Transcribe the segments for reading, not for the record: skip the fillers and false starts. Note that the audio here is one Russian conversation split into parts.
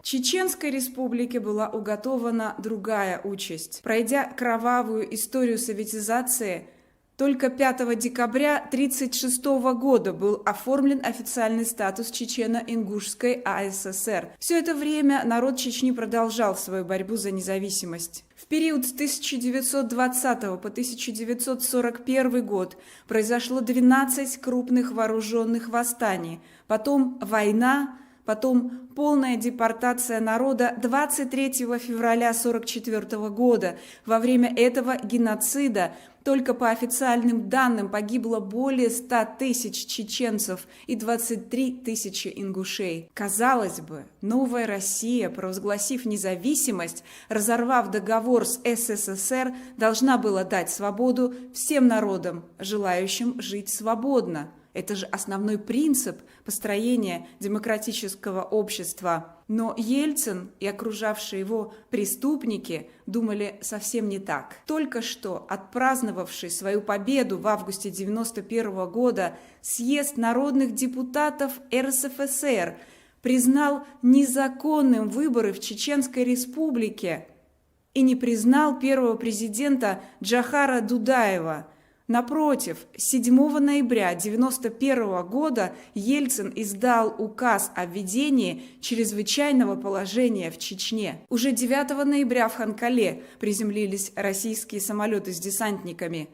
Чеченской республике была уготована другая участь. Пройдя кровавую историю советизации, только 5 декабря 1936 года был оформлен официальный статус Чечено-Ингушской АССР. Все это время народ Чечни продолжал свою борьбу за независимость. В период с 1920 по 1941 год произошло 12 крупных вооруженных восстаний, потом война, потом полная депортация народа 23 февраля 1944 года. Во время этого геноцида только по официальным данным погибло более 100 тысяч чеченцев и 23 тысячи ингушей. Казалось бы, новая Россия, провозгласив независимость, разорвав договор с СССР, должна была дать свободу всем народам, желающим жить свободно. Это же основной принцип построения демократического общества. Но Ельцин и окружавшие его преступники думали совсем не так. Только что отпраздновавший свою победу в августе 1991 года съезд народных депутатов РСФСР признал незаконным выборы в Чеченской республике и не признал первого президента Джохара Дудаева. Напротив, 7 ноября 1991 года Ельцин издал указ о введении чрезвычайного положения в Чечне. Уже 9 ноября в Ханкале приземлились российские самолеты с десантниками.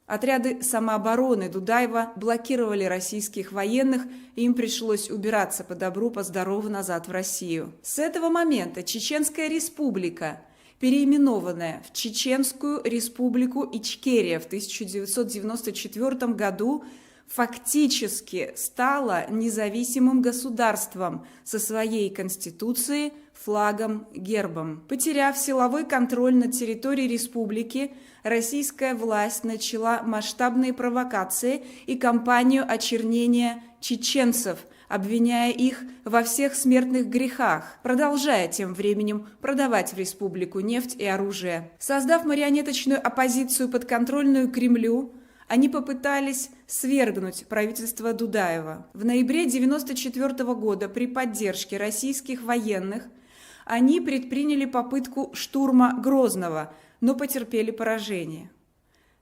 Отряды самообороны Дудаева блокировали российских военных, и им пришлось убираться по добру, по здорову назад в Россию. С этого момента Чеченская республика, переименованная в Чеченскую республику Ичкерия в 1994 году, фактически стала независимым государством со своей конституцией, флагом, гербом. Потеряв силовой контроль над территорией республики, российская власть начала масштабные провокации и кампанию очернения чеченцев, обвиняя их во всех смертных грехах, продолжая тем временем продавать в республику нефть и оружие. Создав марионеточную оппозицию, подконтрольную Кремлю, они попытались свергнуть правительство Дудаева. В ноябре 1994 года при поддержке российских военных они предприняли попытку штурма Грозного, но потерпели поражение.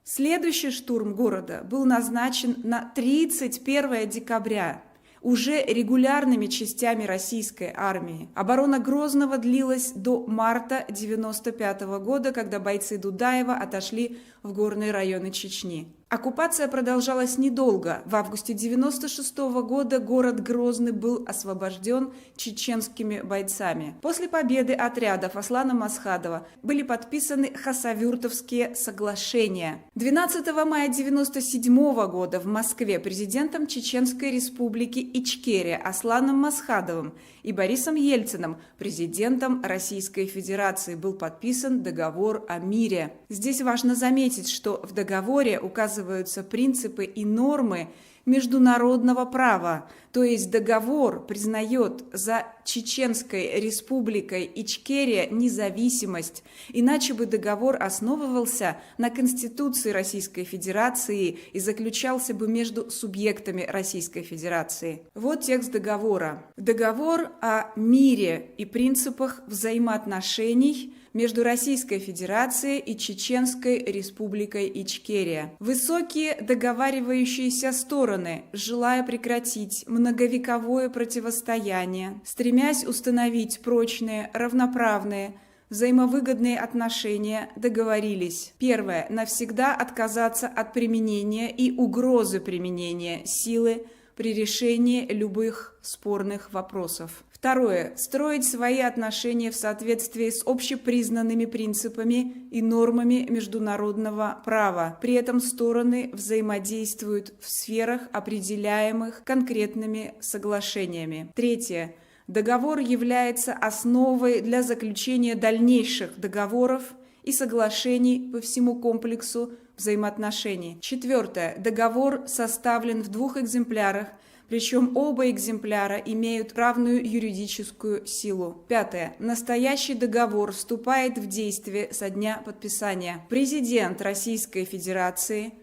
Следующий штурм города был назначен на 31 декабря. Уже регулярными частями российской армии. Оборона Грозного длилась до марта 1995 года, когда бойцы Дудаева отошли в горные районы Чечни. Оккупация продолжалась недолго. В августе 1996 года город Грозный был освобожден чеченскими бойцами. После победы отрядов Аслана Масхадова были подписаны Хасавюртовские соглашения. 12 мая 1997 года в Москве президентом Чеченской республики Ичкерия Асланом Масхадовым и Борисом Ельциным, президентом Российской Федерации, был подписан договор о мире. Здесь важно заметить, что в договоре указываются принципы и нормы международного права, то есть договор признает за Чеченской республикой Ичкерия независимость, иначе бы договор основывался на Конституции Российской Федерации и заключался бы между субъектами Российской Федерации. Вот текст договора. Договор о мире и принципах взаимоотношений между Российской Федерацией и Чеченской республикой Ичкерия. Высокие договаривающиеся стороны, желая прекратить многовековое противостояние, стремясь установить прочные, равноправные, взаимовыгодные отношения, договорились. Первое. Навсегда отказаться от применения и угрозы применения силы при решении любых спорных вопросов. Второе. Строить свои отношения в соответствии с общепризнанными принципами и нормами международного права. При этом стороны взаимодействуют в сферах, определяемых конкретными соглашениями. Третье. Договор является основой для заключения дальнейших договоров и соглашений по всему комплексу взаимоотношений. Четвертое. Договор составлен в 2 экземплярах, причем оба экземпляра имеют равную юридическую силу. Пятое. Настоящий договор вступает в действие со дня подписания. Президент Российской Федерации.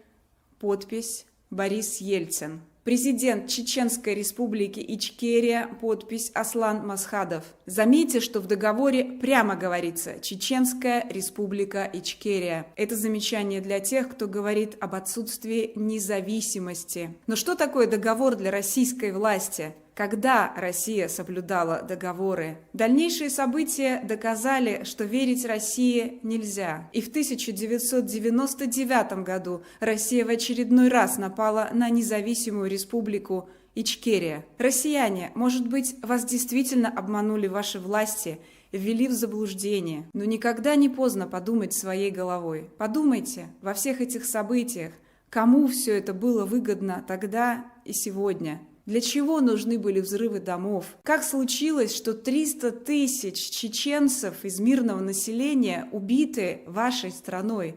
Подпись: Борис Ельцин. Президент Чеченской республики Ичкерия, подпись Аслан Масхадов. Заметьте, что в договоре прямо говорится «Чеченская республика Ичкерия». Это замечание для тех, кто говорит об отсутствии независимости. Но что такое договор для российской власти? Когда Россия соблюдала договоры? Дальнейшие события доказали, что верить России нельзя. И в 1999 году Россия в очередной раз напала на независимую республику Ичкерия. Россияне, может быть, вас действительно обманули ваши власти, ввели в заблуждение. Но никогда не поздно подумать своей головой. Подумайте во всех этих событиях, кому все это было выгодно тогда и сегодня. Для чего нужны были взрывы домов? Как случилось, что 300 тысяч чеченцев из мирного населения убиты вашей страной?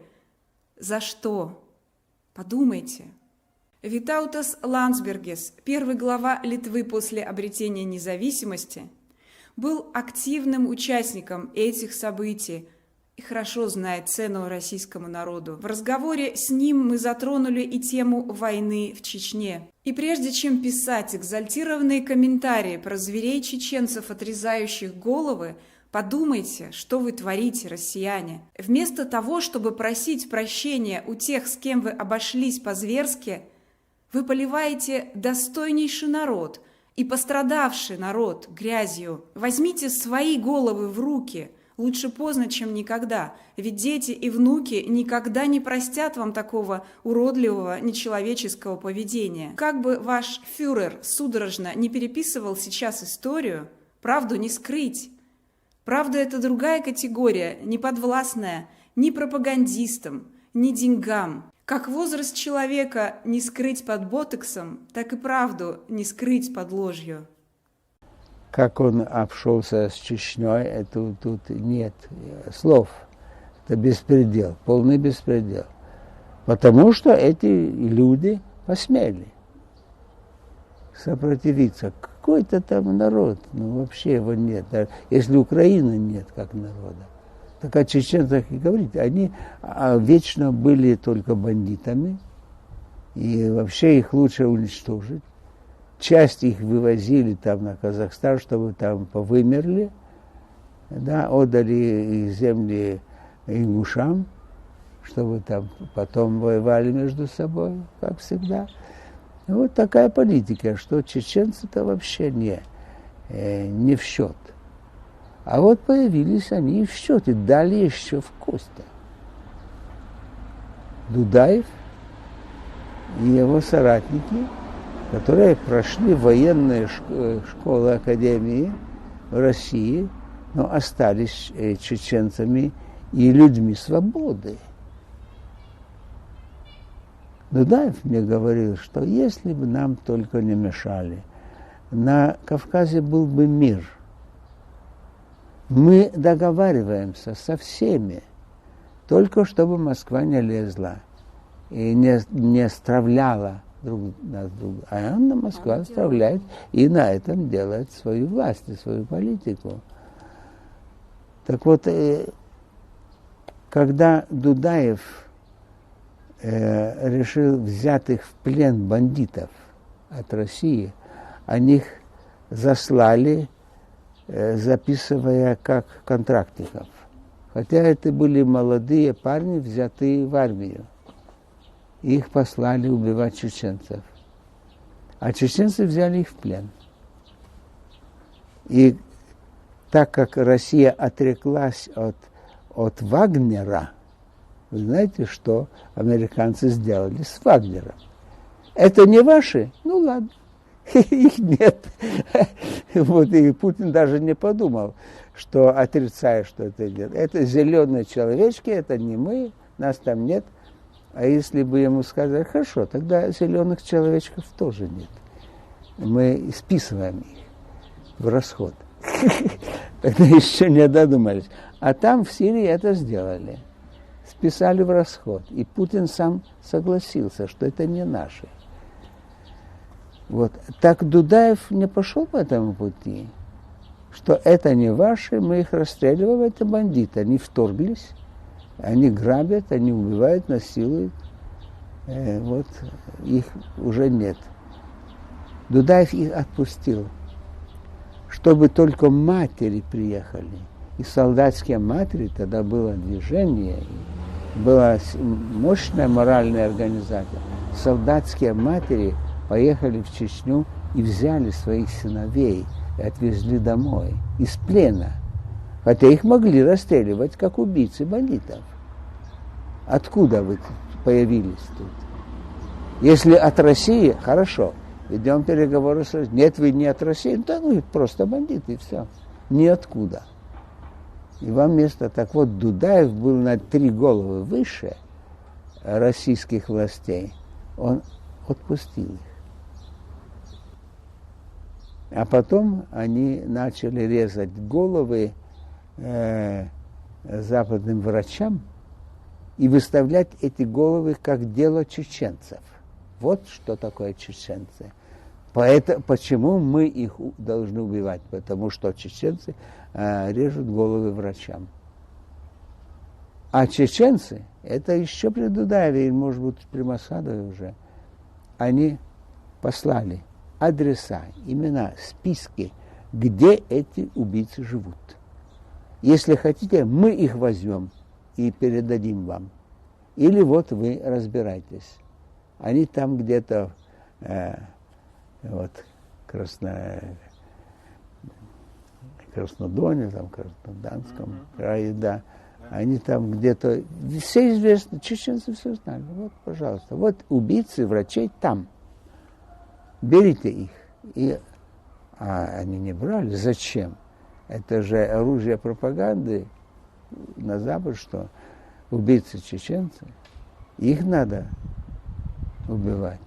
За что? Подумайте. Витаутас Ландсбергис, первый глава Литвы после обретения независимости, был активным участником этих событий и хорошо знает цену российскому народу. В разговоре с ним мы затронули и тему войны в Чечне. И прежде чем писать экзальтированные комментарии про зверей-чеченцев, отрезающих головы, подумайте, что вы творите, россияне. Вместо того, чтобы просить прощения у тех, с кем вы обошлись по-зверски, вы поливаете достойнейший народ и пострадавший народ грязью. Возьмите свои головы в руки. Лучше поздно, чем никогда, ведь дети и внуки никогда не простят вам такого уродливого, нечеловеческого поведения. Как бы ваш фюрер судорожно не переписывал сейчас историю, правду не скрыть. Правда – это другая категория, не подвластная ни пропагандистам, ни деньгам. Как возраст человека не скрыть под ботоксом, так и правду не скрыть под ложью. Как он обшелся с Чечней, тут нет слов. Это беспредел, полный беспредел. Потому что эти люди посмели сопротивиться. Какой-то там народ, вообще его нет. Если Украины нет как народа, так о чеченцах и говорить. Они вечно были только бандитами, и вообще их лучше уничтожить. Часть их вывозили там на Казахстан, чтобы там повымерли, да, отдали их земли ингушам, чтобы там потом воевали между собой, как всегда. И вот такая политика, что чеченцы-то вообще не в счет. А вот появились они и в счет, и дали еще в кость. Дудаев и его соратники, которые прошли военные школы, академии в России, но остались чеченцами и людьми свободы. Дудаев мне говорил, что если бы нам только не мешали, на Кавказе был бы мир. Мы договариваемся со всеми, только чтобы Москва не лезла и не стравляла друг на друга. А Москва стравляет и на этом делает свою власть и свою политику. Так вот, когда Дудаев решил взять их в плен бандитов от России, они их заслали, записывая как контрактников. Хотя это были молодые парни, взятые в армию. Их послали убивать чеченцев. А чеченцы взяли их в плен. И так как Россия отреклась от Вагнера, вы знаете, что американцы сделали с Вагнером? Это не ваши? Ну ладно, их нет. Вот, и Путин даже не подумал, что отрицая, что это нет. Это зеленые человечки, это не мы, нас там нет. А если бы ему сказали, хорошо, тогда зеленых человечков тоже нет. Мы списываем их в расход. Тогда еще не додумались. А там в Сирии это сделали. Списали в расход. И Путин сам согласился, что это не наши. Вот. Так Дудаев не пошел по этому пути, что это не ваши, мы их расстреливаем, это бандиты. Они вторглись, они грабят, они убивают, насилуют. Вот их уже нет. Дудаев их отпустил, чтобы только матери приехали. И солдатские матери, тогда было движение, была мощная моральная организация. Солдатские матери поехали в Чечню и взяли своих сыновей и отвезли домой из плена. Хотя их могли расстреливать как убийцы бандитов. Откуда вы появились тут? Если от России, хорошо, ведем переговоры с Россией. Нет, вы не от России, да ну просто бандиты, и все. Ниоткуда. И вам место. Так вот, Дудаев был на 3 головы выше российских властей. Он отпустил их. А потом они начали резать головы западным врачам и выставлять эти головы как дело чеченцев. Вот что такое чеченцы. Почему мы их должны убивать? Потому что чеченцы режут головы врачам. А чеченцы, это еще при Дудаеве, или, может быть, при Масадове уже, они послали адреса, имена, списки, где эти убийцы живут. Если хотите, мы их возьмем и передадим вам. Или вот вы разбирайтесь. Они там где-то Краснодоне, там, Краснодарском крае, да. Они там где-то, все известно, чеченцы все знали. Вот, пожалуйста, вот убийцы врачей там. Берите их. А они не брали. Зачем? Это же оружие пропаганды на Запад, что убийцы чеченцы, их надо убивать.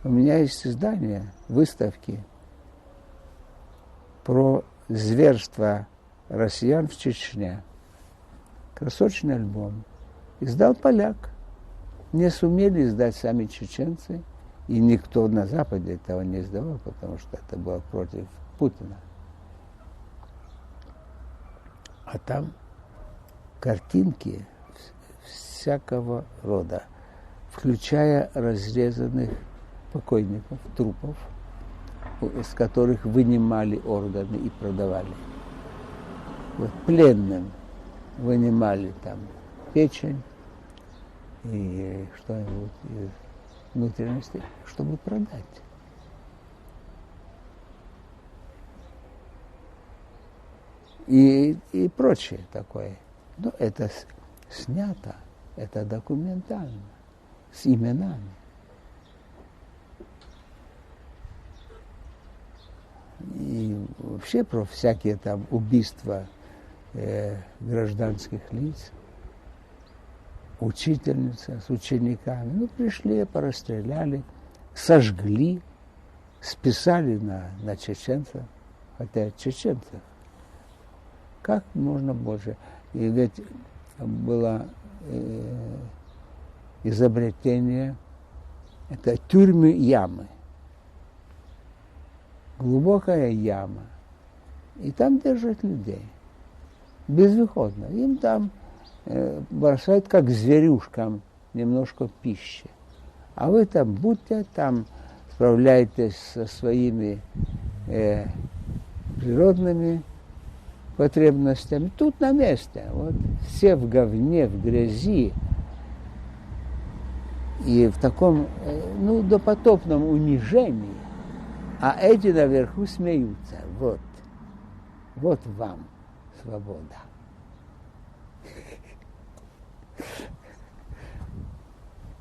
У меня есть издание, выставки про зверство россиян в Чечне. Красочный альбом. Издал поляк. Не сумели издать сами чеченцы, и никто на Западе этого не издавал, потому что это было против Путина. А там картинки всякого рода, включая разрезанных покойников, трупов, из которых вынимали органы и продавали. Вот пленным вынимали там печень и что-нибудь из внутренности, чтобы продать. И прочее такое. Но это снято, это документально, с именами. И вообще про всякие там убийства гражданских лиц, учительница с учениками, ну, пришли, порастреляли, сожгли, списали на чеченцев, хотя чеченцев. Как можно больше? И ведь было изобретение, это тюрьмы-ямы. Глубокая яма. И там держат людей. Безвыходно. Им там бросают как зверюшкам немножко пищи. А вы там будьте, там справляйтесь со своими природными потребностями. Тут на месте. Вот все в говне, в грязи. И в таком, допотопном унижении. А эти наверху смеются. Вот вам свобода.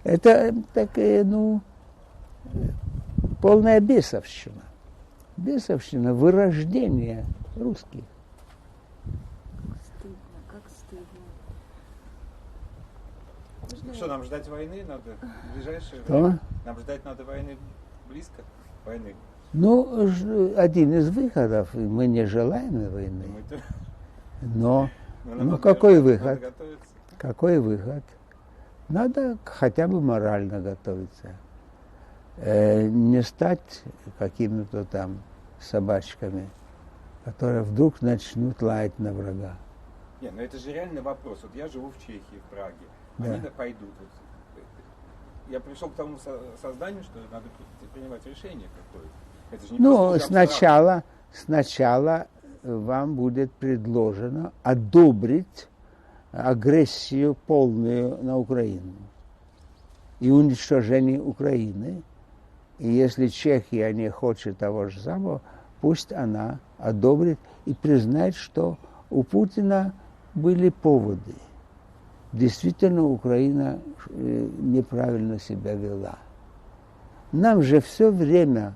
Это такая, полная бесовщина. Бесовщина вырождения русских. Стыдно, как стыдно. Что, нам ждать войны надо в ближайшее Что? время? Нам ждать надо войны близко? Войны. Один из выходов, мы не желаем войны. Но надо какой надо выход? готовиться. Какой выход? Надо хотя бы морально готовиться. Не стать какими-то там собачками, которые вдруг начнут лаять на врага. Не, это же реальный вопрос. Вот я живу в Чехии, в Праге. Да. Они пойдут. Я пришел к тому созданию, что надо принимать решение какое-то. Это же не Ну, просто абстракт. сначала вам будет предложено одобрить агрессию полную на Украину и уничтожение Украины. И если Чехия не хочет того же самого, пусть она одобрит и признает, что у Путина были поводы. Действительно, Украина неправильно себя вела. Нам же все время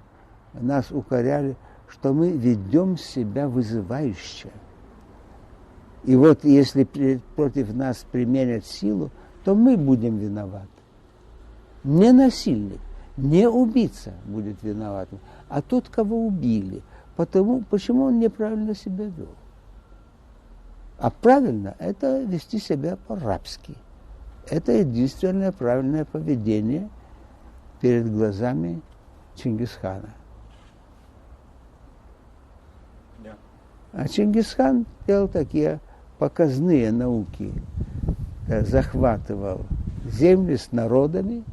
нас укоряли, что мы ведем себя вызывающе. И вот если против нас применят силу, то мы будем виноваты. Не насильник, не убийца будет виноватым, а тот, кого убили. Почему он неправильно себя вел? А правильно – это вести себя по-рабски. Это единственное правильное поведение перед глазами Чингисхана. Да. А Чингисхан делал такие показные науки. Захватывал земли с народами.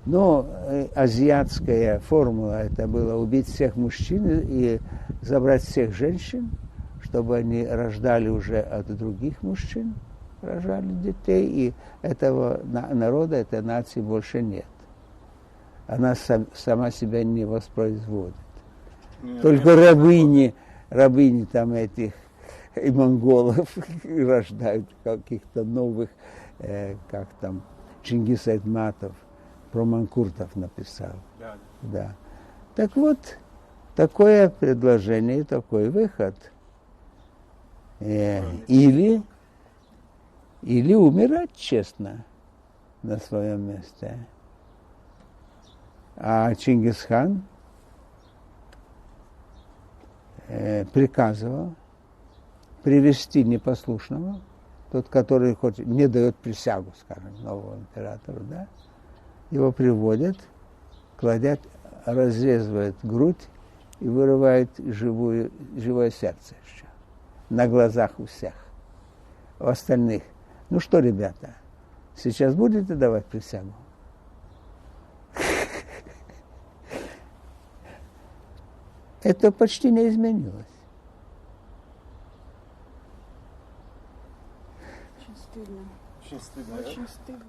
Но азиатская формула – это было убить всех мужчин и забрать всех женщин, чтобы они рождали уже от других мужчин, рожали детей, и этого народа, этой нации больше нет. Она сама себя не воспроизводит. Только рабыни там этих и монголов рождают каких-то новых, как там Чингис Айтматов про манкуртов написал. Да. Да. Так вот, такое предложение, такой выход. Или умирать честно на своем месте. А Чингисхан приказывал привести непослушного, тот, который не дает присягу, скажем, новому императору, да, его приводят, кладят, разрезывают грудь и вырывают живое сердце еще на глазах у всех, у остальных. Ну что, ребята, сейчас будете давать присягу? Это почти не изменилось. Очень стыдно. Очень стыдно. Очень стыдно.